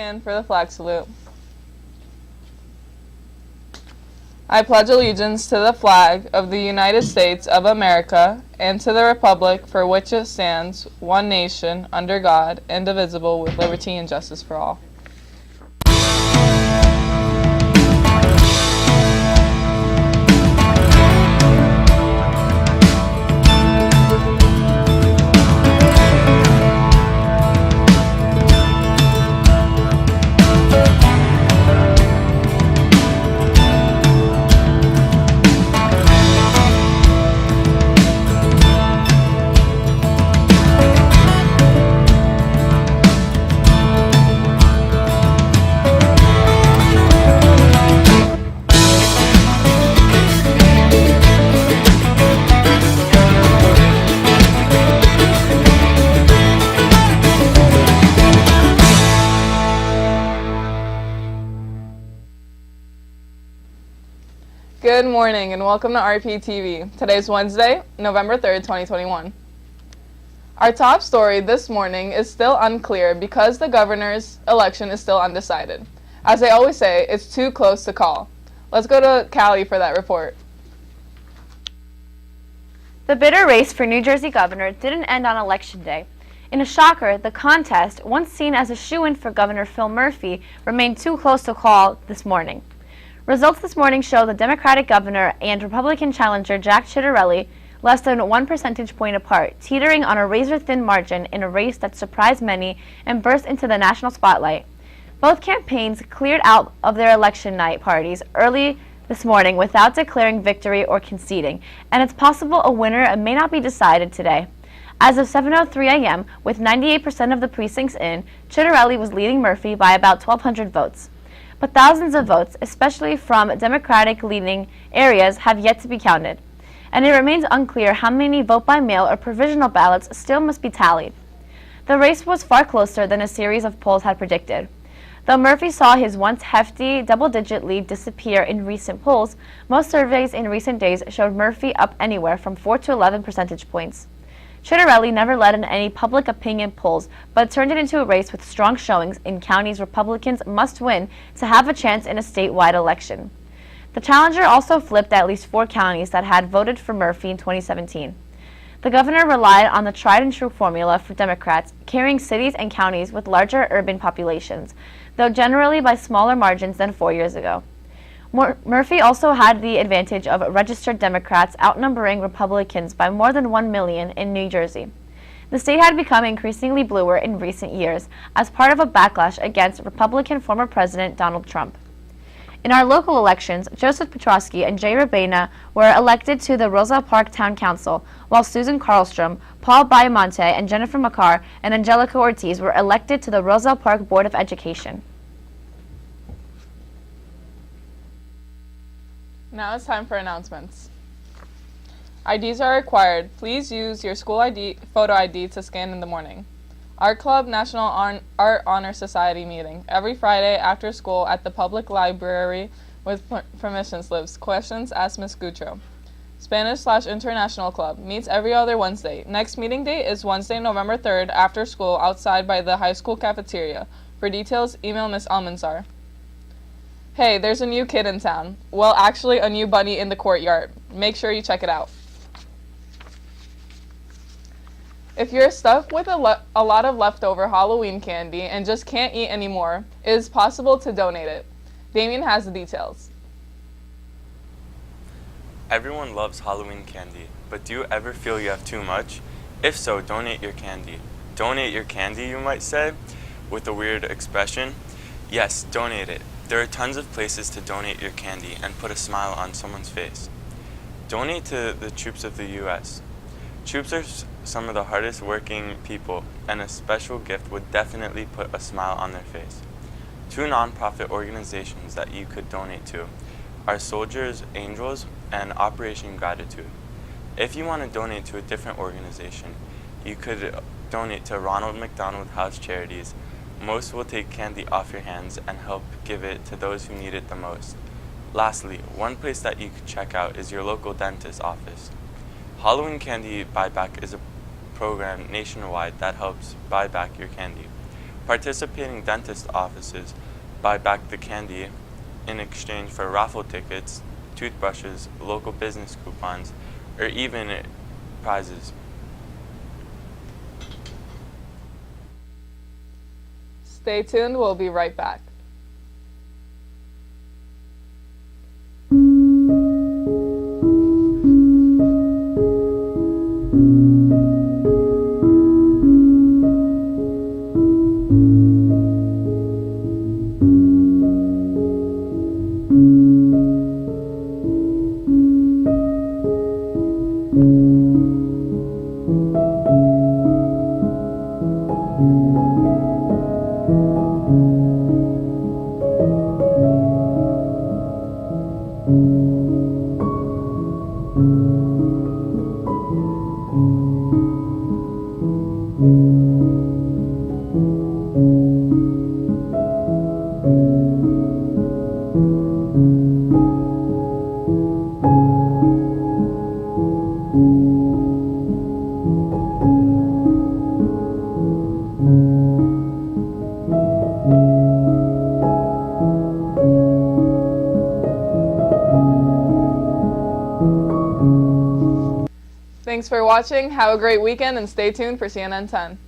stand for the flag salute. I pledge allegiance to the flag of the United States of America and to the republic for which it stands, one nation, under God, indivisible, with liberty and justice for all. Good morning and welcome to RPtv. Today's Wednesday, November 3rd, 2021. Our top story this morning is still unclear because the governor's election is still undecided. As they always say, it's too close to call. Let's go to Callie for that report. The bitter race for New Jersey governor didn't end on Election Day. In a shocker, the contest, once seen as a shoo-in for Governor Phil Murphy, remained too close to call this morning. Results this morning show the Democratic governor and Republican challenger Jack Ciattarelli less than 1 percentage point apart, teetering on a razor-thin margin in a race that surprised many and burst into the national spotlight. Both campaigns cleared out of their election night parties early this morning without declaring victory or conceding, and it's possible a winner may not be decided today. As of 7:03 a.m., with 98% of the precincts in, Ciattarelli was leading Murphy by about 1,200 votes. But thousands of votes, especially from Democratic-leaning areas, have yet to be counted. And it remains unclear how many vote-by-mail or provisional ballots still must be tallied. The race was far closer than a series of polls had predicted. Though Murphy saw his once hefty double-digit lead disappear in recent polls, most surveys in recent days showed Murphy up anywhere from 4 to 11 percentage points. Ciattarelli never led in any public opinion polls, but turned it into a race with strong showings in counties Republicans must win to have a chance in a statewide election. The challenger also flipped at least 4 counties that had voted for Murphy in 2017. The governor relied on the tried-and-true formula for Democrats, carrying cities and counties with larger urban populations, though generally by smaller margins than 4 years ago. Murphy also had the advantage of registered Democrats outnumbering Republicans by more than 1 million in New Jersey. The state had become increasingly bluer in recent years as part of a backlash against Republican former President Donald Trump. In our local elections, Joseph Petrosky and Jay Rabena were elected to the Roselle Park Town Council, while Susan Carlstrom, Paul Baiamonte, and Jennifer McCarr and Angelica Ortiz were elected to the Roselle Park Board of Education. Now it's time for announcements. IDs are required. Please use your school ID, photo ID to scan in the morning. Art Club National Art Honor Society meeting every Friday after school at the public library with permission slips. Questions ask Ms. Gutro. Spanish/International Club meets every other Wednesday. Next meeting date is Wednesday, November 3rd after school outside by the high school cafeteria. For details, email Ms. Almanzar. Hey, there's a new kid in town. Well, actually, a new bunny in the courtyard. Make sure you check it out. If you're stuck with a lot of leftover Halloween candy and just can't eat anymore, it is possible to donate it. Damien has the details. Everyone loves Halloween candy, but do you ever feel you have too much? If so, donate your candy. Donate your candy, you might say, with a weird expression. Yes, donate it. There are tons of places to donate your candy and put a smile on someone's face. Donate to the troops of the U.S. Troops are some of the hardest working people, and a special gift would definitely put a smile on their face. 2 nonprofit organizations that you could donate to are Soldiers Angels and Operation Gratitude. If you want to donate to a different organization, you could donate to Ronald McDonald House Charities. Most will take candy off your hands and help give it to those who need it the most. Lastly, one place that you could check out is your local dentist's office. Halloween Candy Buyback is a program nationwide that helps buy back your candy. Participating dentist offices buy back the candy in exchange for raffle tickets, toothbrushes, local business coupons, or even prizes. Stay tuned, we'll be right back. Thanks for watching, have a great weekend, and stay tuned for CNN 10.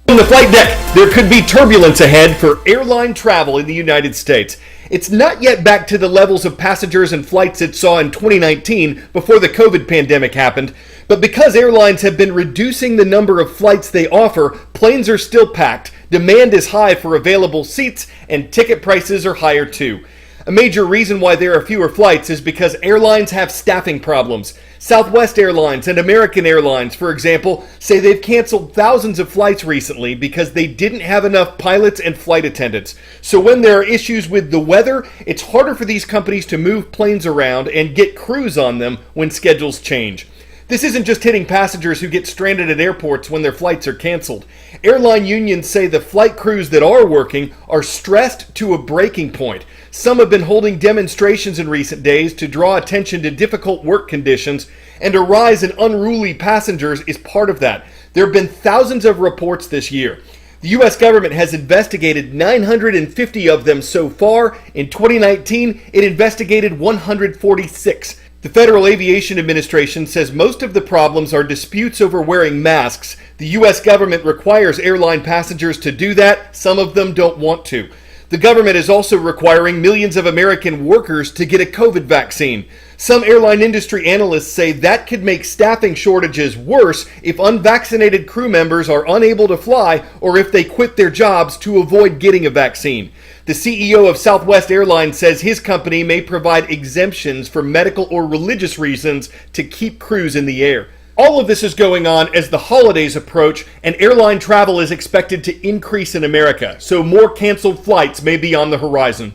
On the flight deck, there could be turbulence ahead for airline travel in the United States. It's not yet back to the levels of passengers and flights it saw in 2019 before the COVID pandemic happened, but because airlines have been reducing the number of flights they offer, planes are still packed, demand is high for available seats, and ticket prices are higher too. A major reason why there are fewer flights is because airlines have staffing problems. Southwest Airlines and American Airlines, for example, say they've canceled thousands of flights recently because they didn't have enough pilots and flight attendants. So when there are issues with the weather, it's harder for these companies to move planes around and get crews on them when schedules change. This isn't just hitting passengers who get stranded at airports when their flights are canceled. Airline unions say the flight crews that are working are stressed to a breaking point. Some have been holding demonstrations in recent days to draw attention to difficult work conditions, and a rise in unruly passengers is part of that. There have been thousands of reports this year. The U.S. government has investigated 950 of them so far. In 2019, it investigated 146. The Federal Aviation Administration says most of the problems are disputes over wearing masks. The U.S. government requires airline passengers to do that. Some of them don't want to. The government is also requiring millions of American workers to get a COVID vaccine. Some airline industry analysts say that could make staffing shortages worse if unvaccinated crew members are unable to fly or if they quit their jobs to avoid getting a vaccine. The CEO of Southwest Airlines says his company may provide exemptions for medical or religious reasons to keep crews in the air. All of this is going on as the holidays approach, and airline travel is expected to increase in America, so more canceled flights may be on the horizon.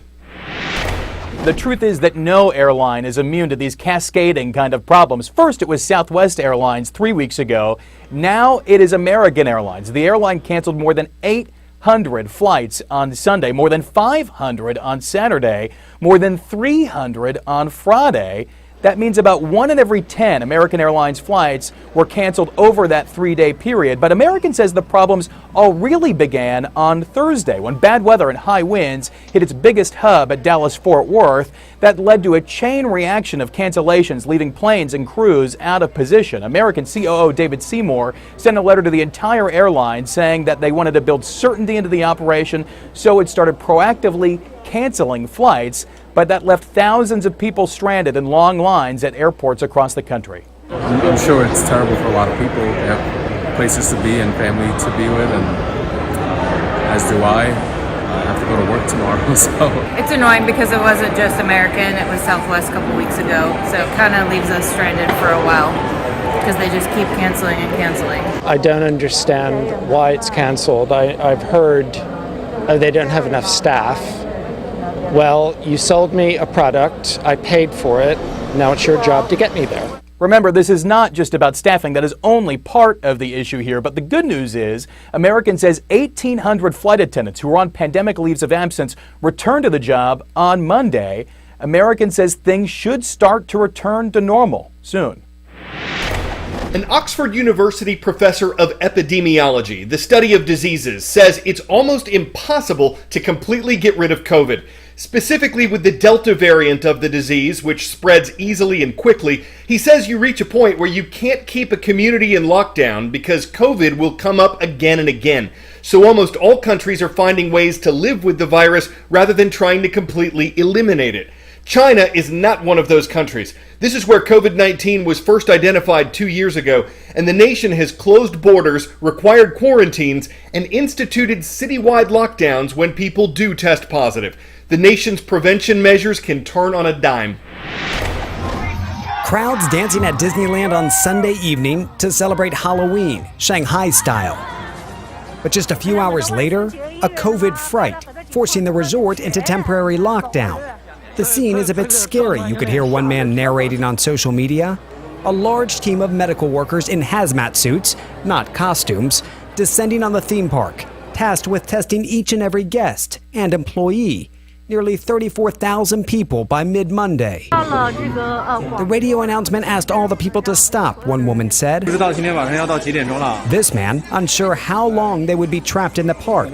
The truth is that no airline is immune to these cascading kind of problems. First, it was Southwest Airlines 3 weeks ago. Now it is American Airlines. The airline canceled more than 800 flights on Sunday, more than 500 on Saturday, more than 300 on Friday. That means about 1 in every 10 American Airlines flights were canceled over that 3-day period. But American says the problems all really began on Thursday when bad weather and high winds hit its biggest hub at Dallas-Fort Worth. That led to a chain reaction of cancellations, leaving planes and crews out of position. American COO David Seymour sent a letter to the entire airline saying that they wanted to build certainty into the operation, so it started proactively canceling flights. But that left thousands of people stranded in long lines at airports across the country. I'm sure it's terrible for a lot of people. They have places to be and family to be with, and as do I. I have to go to work tomorrow, so. It's annoying because it wasn't just American, it was Southwest a couple weeks ago, so it kind of leaves us stranded for a while. because they just keep canceling and canceling. I don't understand why it's canceled. I've heard they don't have enough staff. Well, you sold me a product, I paid for it, now it's your job to get me there. Remember, this is not just about staffing. That is only part of the issue here. But the good news is American says 1,800 flight attendants who were on pandemic leaves of absence returned to the job on Monday. American says things should start to return to normal soon. An Oxford University professor of epidemiology, the study of diseases, says it's almost impossible to completely get rid of COVID. Specifically with the Delta variant of the disease, which spreads easily and quickly, he says you reach a point where you can't keep a community in lockdown because COVID will come up again and again. So almost all countries are finding ways to live with the virus rather than trying to completely eliminate it. China is not one of those countries. This is where COVID-19 was first identified 2 years ago, and the nation has closed borders, required quarantines, and instituted citywide lockdowns when people do test positive. The nation's prevention measures can turn on a dime. Crowds dancing at Disneyland on Sunday evening to celebrate Halloween, Shanghai style. But just a few hours later, a COVID fright, forcing the resort into temporary lockdown. The scene is a bit scary, you could hear one man narrating on social media. A large team of medical workers in hazmat suits, not costumes, descending on the theme park, tasked with testing each and every guest and employee. Nearly 34,000 people by mid-Monday. The radio announcement asked all the people to stop, one woman said. This man, unsure how long they would be trapped in the park.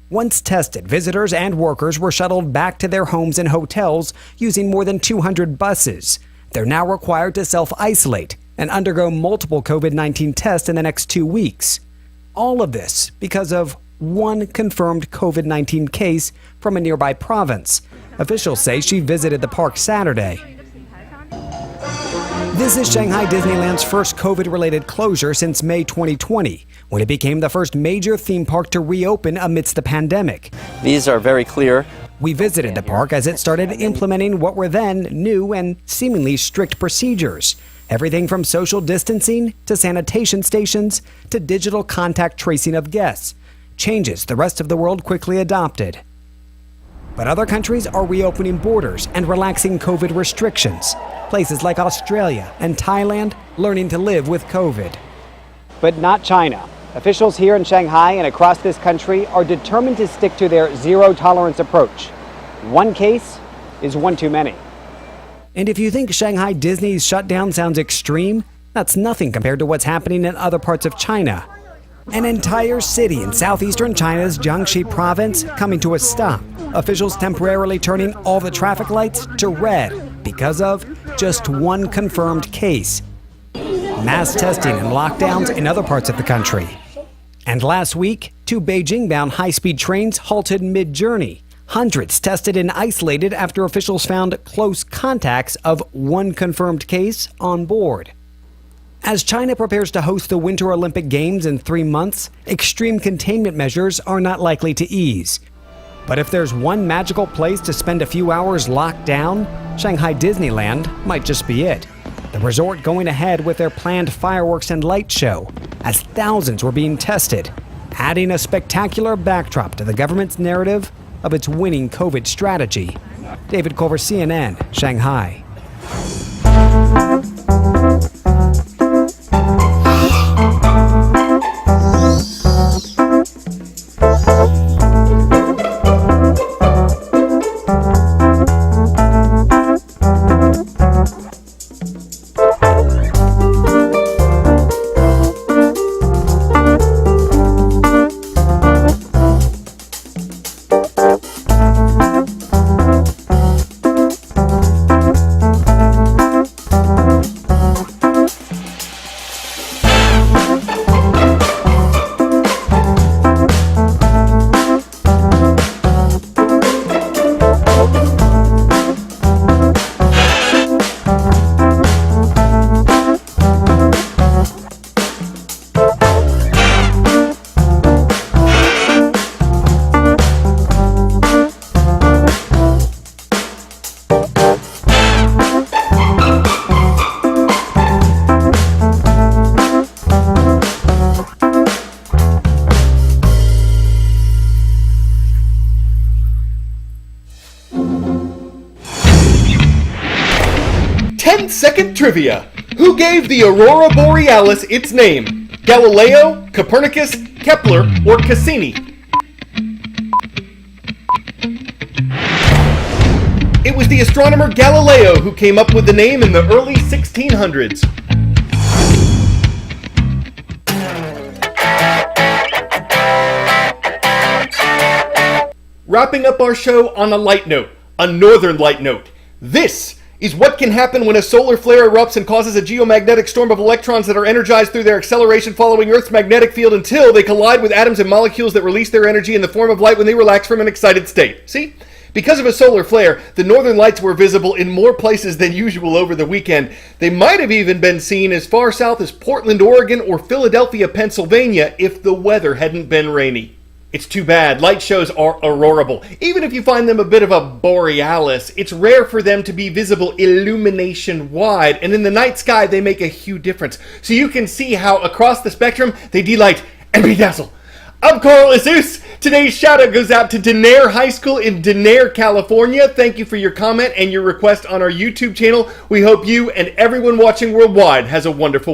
Once tested, visitors and workers were shuttled back to their homes and hotels using more than 200 buses. They're now required to self-isolate and undergo multiple COVID-19 tests in the next 2 weeks. All of this because of one confirmed COVID-19 case from a nearby province. Officials say she visited the park Saturday. This is Shanghai Disneyland's first COVID-related closure since May 2020, when it became the first major theme park to reopen amidst the pandemic. These are very clear. We visited the park as it started implementing what were then new and seemingly strict procedures. Everything from social distancing to sanitation stations to digital contact tracing of guests. Changes the rest of the world quickly adopted. But other countries are reopening borders and relaxing COVID restrictions. Places like Australia and Thailand learning to live with COVID. But not China. Officials here in Shanghai and across this country are determined to stick to their zero-tolerance approach. One case is one too many. And if you think Shanghai Disney's shutdown sounds extreme, that's nothing compared to what's happening in other parts of China. An entire city in southeastern China's Jiangxi province coming to a stop. Officials temporarily turning all the traffic lights to red because of just one confirmed case. Mass testing and lockdowns in other parts of the country. And last week, 2 Beijing-bound high-speed trains halted mid-journey. Hundreds tested and isolated after officials found close contacts of one confirmed case on board. As China prepares to host the Winter Olympic Games in 3 months, extreme containment measures are not likely to ease. But if there's one magical place to spend a few hours locked down, Shanghai Disneyland might just be it. The resort going ahead with their planned fireworks and light show, as thousands were being tested, adding a spectacular backdrop to the government's narrative of its winning COVID strategy. David Culver, CNN, Shanghai. 10-second trivia. Who gave the Aurora Borealis its name? Galileo, Copernicus, Kepler, or Cassini? It was the astronomer Galileo who came up with the name in the early 1600s. Wrapping up our show on a light note, a northern light note. This is what can happen when a solar flare erupts and causes a geomagnetic storm of electrons that are energized through their acceleration following Earth's magnetic field until they collide with atoms and molecules that release their energy in the form of light when they relax from an excited state. See? Because of a solar flare, the northern lights were visible in more places than usual over the weekend. They might have even been seen as far south as Portland, Oregon, or Philadelphia, Pennsylvania, if the weather hadn't been rainy. It's too bad. Light shows are aurorable. Even if you find them a bit of a borealis, it's rare for them to be visible illumination-wide, and in the night sky they make a huge difference. So you can see how across the spectrum they delight and bedazzle. I'm Carl Azus. Today's shout out goes out to Denair High School in Denair, California. Thank you for your comment and your request on our YouTube channel. We hope you and everyone watching worldwide has a wonderful